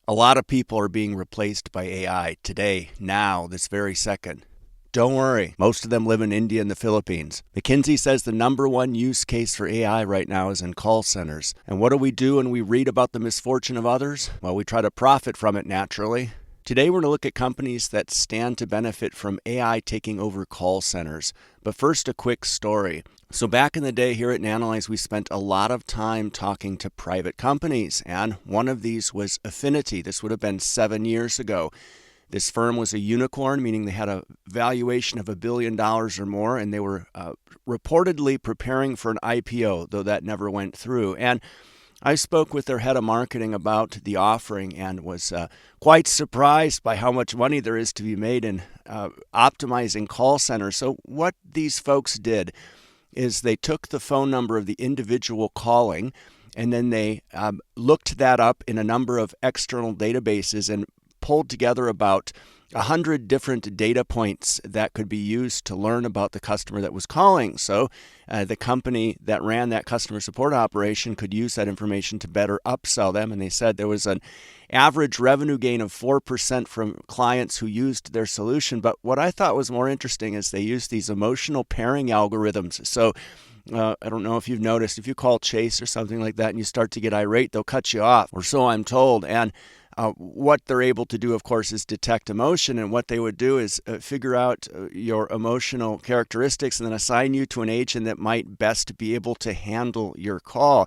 A lot of people are being replaced by AI today, now, this very second. Don't worry, most of them live in India and the Philippines. McKinsey says the number one use case for AI right now is in call centers. And what do we do when we read about the misfortune of others? Well, we try to profit from it naturally. Today we're going to look at companies that stand to benefit from AI taking over call centers. But first, a quick story. So back in the day here at Nanalyze, we spent a lot of time talking to private companies, and one of these was Afiniti. This would have been 7 years ago. This firm was a unicorn, meaning they had a valuation of $1 billion or more, and they were reportedly preparing for an IPO, though that never went through. And I spoke with their head of marketing about the offering and was quite surprised by how much money there is to be made in optimizing call centers. So what these folks did is they took the phone number of the individual calling, and then they looked that up in a number of external databases and pulled together about 100 different data points that could be used to learn about the customer that was calling. So the company that ran that customer support operation could use that information to better upsell them. And they said there was an average revenue gain of 4% from clients who used their solution. But what I thought was more interesting is they used these emotional pairing algorithms. So I don't know if you've noticed, if you call Chase or something like that and you start to get irate, they'll cut you off, or so I'm told. And what they're able to do, of course, is detect emotion. And what they would do is figure out your emotional characteristics and then assign you to an agent that might best be able to handle your call.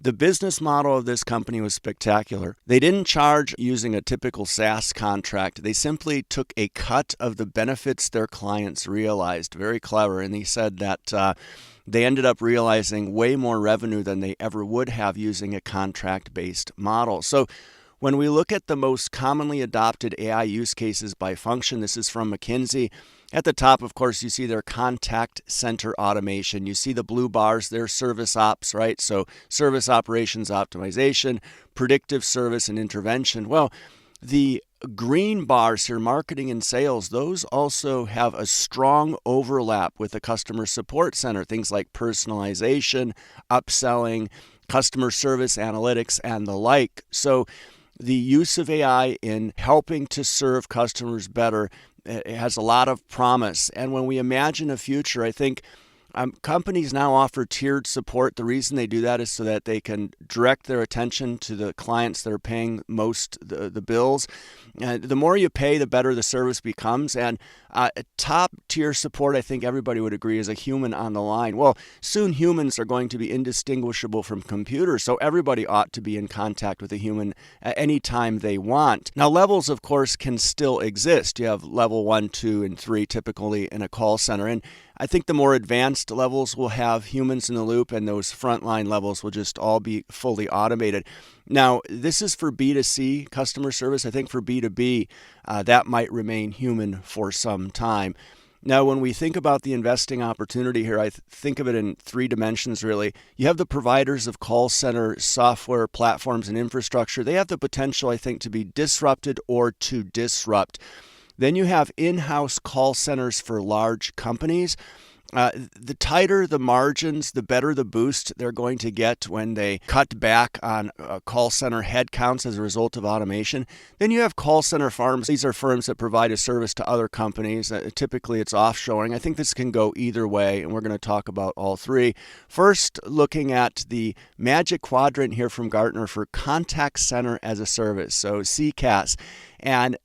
The business model of this company was spectacular. They didn't charge using a typical SaaS contract. They simply took a cut of the benefits their clients realized. Very clever. And they said that they ended up realizing way more revenue than they ever would have using a contract-based model. So when we look at the most commonly adopted AI use cases by function, this is from McKinsey. At the top, of course, you see their contact center automation. You see the blue bars, they're service ops, right? So service operations optimization, predictive service and intervention. Well, the green bars here, marketing and sales, those also have a strong overlap with the customer support center. Things like personalization, upselling, customer service analytics, and the like. So the use of AI in helping to serve customers better has a lot of promise. And when we imagine a future, I think companies now offer tiered support. The reason they do that is so that they can direct their attention to the clients that are paying most the bills. The more you pay, the better the service becomes. And top tier support, I think everybody would agree, is a human on the line. Well, soon humans are going to be indistinguishable from computers, so everybody ought to be in contact with a human anytime they want. Now, levels, of course, can still exist. You have level 1, 2, and 3 typically in a call center. And I think the more advanced levels will have humans in the loop, and those frontline levels will just all be fully automated. Now, this is for B2C customer service. I think for B2B, that might remain human for some time. Now, when we think about the investing opportunity here, I think of it in 3 dimensions, really. You have the providers of call center software platforms and infrastructure. They have the potential, I think, to be disrupted or to disrupt. Then you have in-house call centers for large companies. The tighter the margins, the better the boost they're going to get when they cut back on call center headcounts as a result of automation. Then you have call center farms. These are firms that provide a service to other companies. Typically, it's offshoring. I think this can go either way, and we're going to talk about all 3. First, looking at the magic quadrant here from Gartner for contact center as a service, so CCaaS. And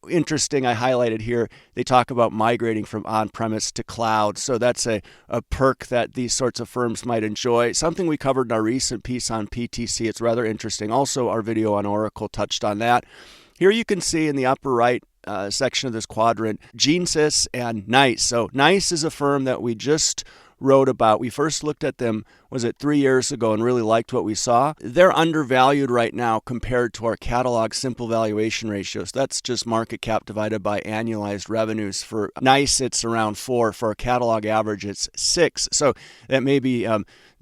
interesting, I highlighted here, they talk about migrating from on-premise to cloud. So that's a perk that these sorts of firms might enjoy. Something we covered in our recent piece on PTC. It's rather interesting. Also, our video on Oracle touched on that. Here you can see in the upper right section of this quadrant, GeneSys and NICE. So NICE is a firm that we just wrote about. We first looked at them, was it 3 years ago, and really liked what we saw. They're undervalued right now compared to our catalog simple valuation ratios. That's just market cap divided by annualized revenues. For NICE, it's around 4. For our catalog average, it's 6. So that may be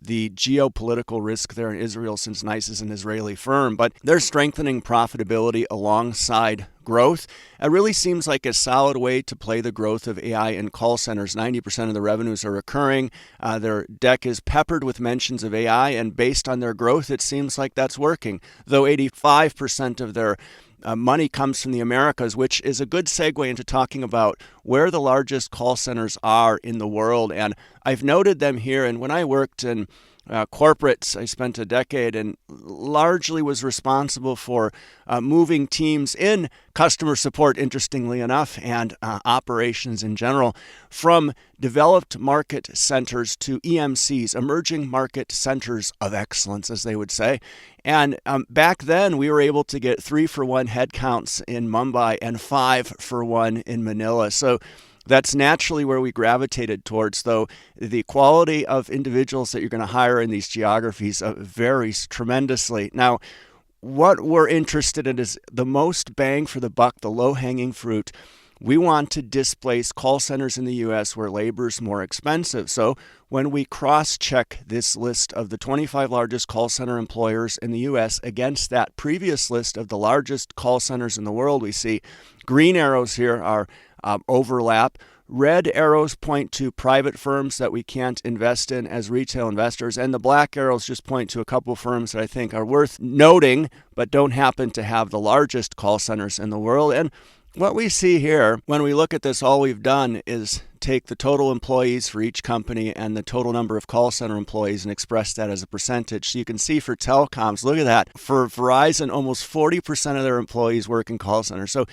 the geopolitical risk there in Israel, since NICE is an Israeli firm, but they're strengthening profitability alongside growth. It really seems like a solid way to play the growth of AI in call centers. 90% of the revenues are recurring. Their deck is peppered with mentions of AI, and based on their growth, it seems like that's working. Though 85% of their money comes from the Americas, which is a good segue into talking about where the largest call centers are in the world. And I've noted them here. And when I worked in corporates, I spent a decade and largely was responsible for moving teams in customer support, interestingly enough, and operations in general, from developed market centers to EMCs, emerging market centers of excellence, as they would say. And back then, we were able to get 3-for-1 headcounts in Mumbai and 5-for-1 in Manila. So that's naturally where we gravitated towards, though the quality of individuals that you're going to hire in these geographies varies tremendously. Now, what we're interested in is the most bang for the buck, the low-hanging fruit. We want to displace call centers in the U.S. where labor is more expensive. So when we cross-check this list of the 25 largest call center employers in the U.S. against that previous list of the largest call centers in the world, we see green arrows here are overlap. Red arrows point to private firms that we can't invest in as retail investors, and the black arrows just point to a couple of firms that I think are worth noting, but don't happen to have the largest call centers in the world. And what we see here, when we look at this, all we've done is take the total employees for each company and the total number of call center employees and express that as a percentage. So you can see for telecoms, look at that. For Verizon, almost 40% of their employees work in call centers. So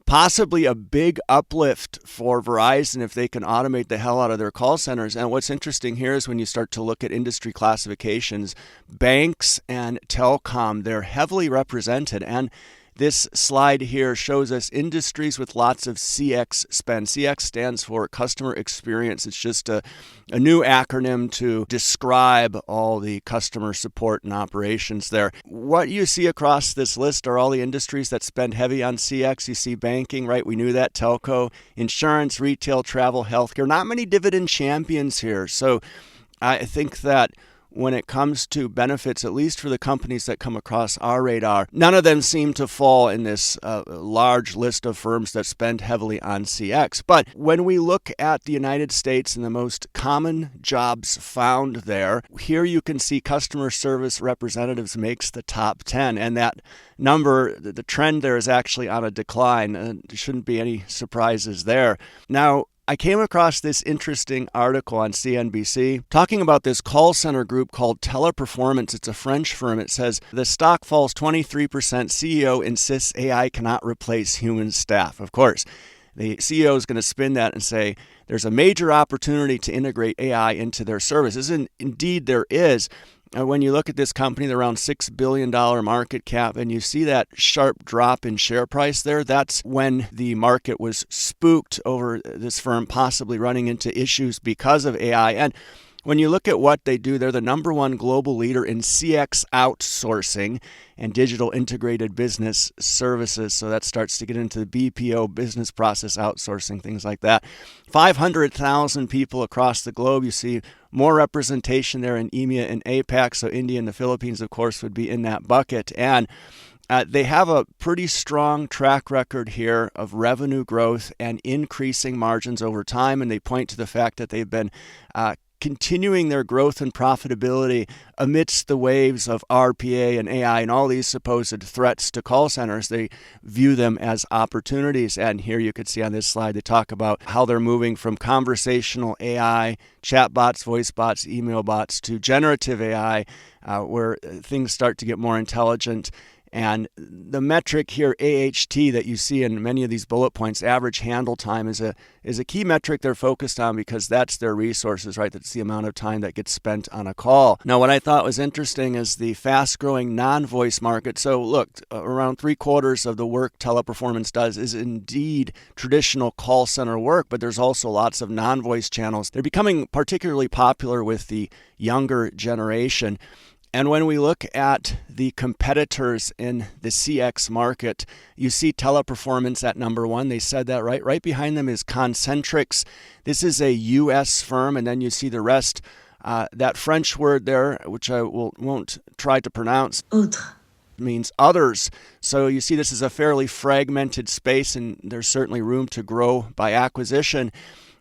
possibly a big uplift for Verizon if they can automate the hell out of their call centers. And what's interesting here is when you start to look at industry classifications, banks and telecom, they're heavily represented. And this slide here shows us industries with lots of CX spend. CX stands for customer experience. It's just a new acronym to describe all the customer support and operations there. What you see across this list are all the industries that spend heavy on CX. You see banking, right? We knew that. Telco, insurance, retail, travel, healthcare. Not many dividend champions here. So I think that when it comes to benefits, at least for the companies that come across our radar, none of them seem to fall in this large list of firms that spend heavily on CX. But when we look at the United States and the most common jobs found there, here you can see customer service representatives makes the top 10. And that number, the trend there is actually on a decline. There shouldn't be any surprises there. Now, I came across this interesting article on CNBC talking about this call center group called Teleperformance. It's a French firm. It says the stock falls 23%. CEO insists AI cannot replace human staff. Of course, the CEO is going to spin that and say there's a major opportunity to integrate AI into their services. And indeed, there is. When you look at this company, they're around $6 billion market cap, and you see that sharp drop in share price there. That's when the market was spooked over this firm possibly running into issues because of AI. And when you look at what they do, they're the number one global leader in CX outsourcing and digital integrated business services. So that starts to get into the BPO, business process outsourcing, things like that. 500,000 people across the globe. You see more representation there in EMEA and APAC. So India and the Philippines, of course, would be in that bucket. And they have a pretty strong track record here of revenue growth and increasing margins over time. And they point to the fact that they've been continuing their growth and profitability amidst the waves of RPA and AI and all these supposed threats to call centers. They view them as opportunities. And here you could see on this slide, they talk about how they're moving from conversational AI, chatbots, voice bots, email bots, to generative AI, where things start to get more intelligent. And the metric here, AHT, that you see in many of these bullet points, average handle time, is a key metric they're focused on because that's their resources, right? That's the amount of time that gets spent on a call. Now, what I thought was interesting is the fast-growing non-voice market. So look, around 3/4 of the work Teleperformance does is indeed traditional call center work, but there's also lots of non-voice channels. They're becoming particularly popular with the younger generation. And when we look at the competitors in the CX market, you see Teleperformance at number one. They said that, right? Right behind them is Concentrix. This is a U.S. firm, and then you see the rest. That French word there, which I won't try to pronounce. Autre. means others. So you see this is a fairly fragmented space, and there's certainly room to grow by acquisition.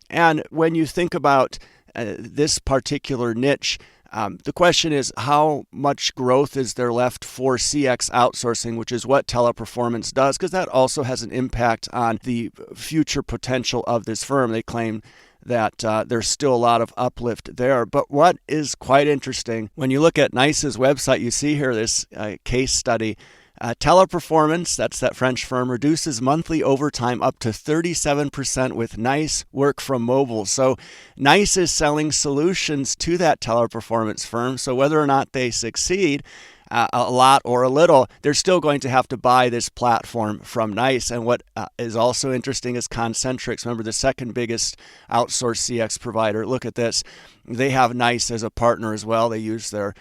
And when you think about this particular niche, the question is, how much growth is there left for CX outsourcing, which is what Teleperformance does, because that also has an impact on the future potential of this firm. They claim that there's still a lot of uplift there. But what is quite interesting, when you look at NICE's website, you see here this case study. Teleperformance, that's that French firm, reduces monthly overtime up to 37% with NICE work from mobile. So NICE is selling solutions to that Teleperformance firm. So whether or not they succeed, a lot or a little, they're still going to have to buy this platform from NICE. And what is also interesting is Concentrix. Remember, the second biggest outsourced CX provider. Look at this. They have NICE as a partner as well. They use their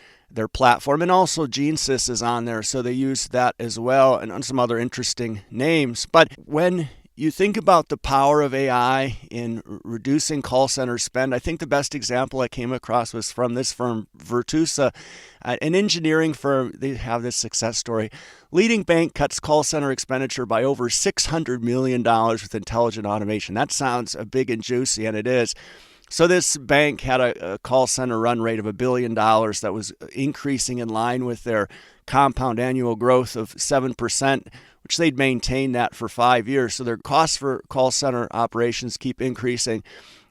platform, and also GeneSys is on there, so they use that as well, and on some other interesting names. But when you think about the power of AI in reducing call center spend, I think the best example I came across was from this firm, Virtusa, an engineering firm. They have this success story. Leading bank cuts call center expenditure by over $600 million with intelligent automation. That sounds big and juicy, and it is. So this bank had a call center run rate of $1 billion that was increasing in line with their compound annual growth of 7%, which they'd maintained that for 5 years. So their costs for call center operations keep increasing.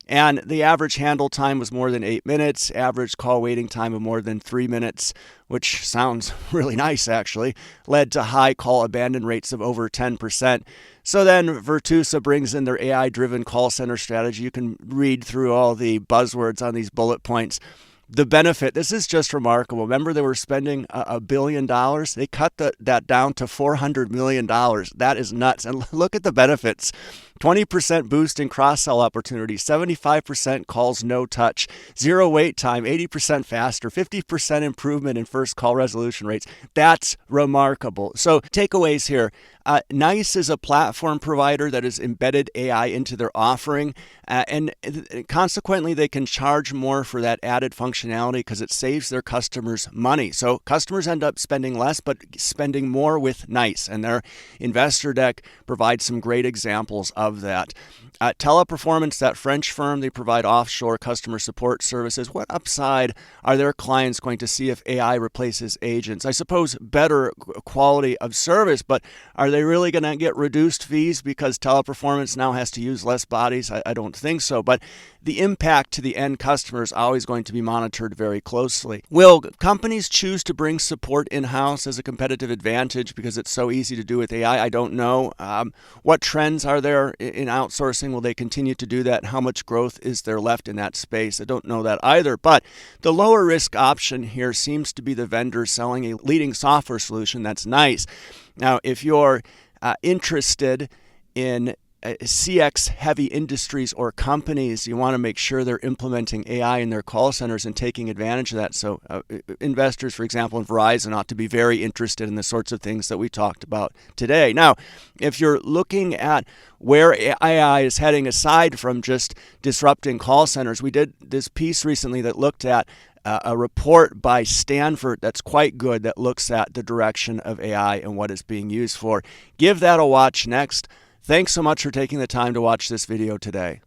And the average handle time was more than 8 minutes, average call waiting time of more than 3 minutes, which sounds really nice actually, led to high call abandon rates of over 10%. So then Virtusa brings in their AI-driven call center strategy. You can read through all the buzzwords on these bullet points. The benefit, this is just remarkable. Remember, they were spending $1 billion. They cut that down to $400 million. That is nuts. And look at the benefits. 20% boost in cross-sell opportunities, 75% calls no touch, zero wait time, 80% faster, 50% improvement in first call resolution rates. That's remarkable. So takeaways here. NICE is a platform provider that has embedded AI into their offering, and consequently, they can charge more for that added functionality because it saves their customers money. So customers end up spending less, but spending more with NICE, and their investor deck provides some great examples of that. Teleperformance, that French firm, they provide offshore customer support services. What upside are their clients going to see if AI replaces agents? I suppose better quality of service, but are they really going to get reduced fees because Teleperformance now has to use less bodies? I don't think so. But the impact to the end customer is always going to be monitored very closely. Will companies choose to bring support in-house as a competitive advantage because it's so easy to do with AI? I don't know. What trends are there in outsourcing? Will they continue to do that? How much growth is there left in that space? I don't know that either. But the lower risk option here seems to be the vendor selling a leading software solution. That's nice. Now, if you're interested in CX heavy industries or companies, you want to make sure they're implementing AI in their call centers and taking advantage of that. So investors, for example, in Verizon ought to be very interested in the sorts of things that we talked about today. Now, if you're looking at where AI is heading aside from just disrupting call centers, we did this piece recently that looked at a report by Stanford that's quite good that looks at the direction of AI and what it's being used for. Give that a watch next. Thanks so much for taking the time to watch this video today.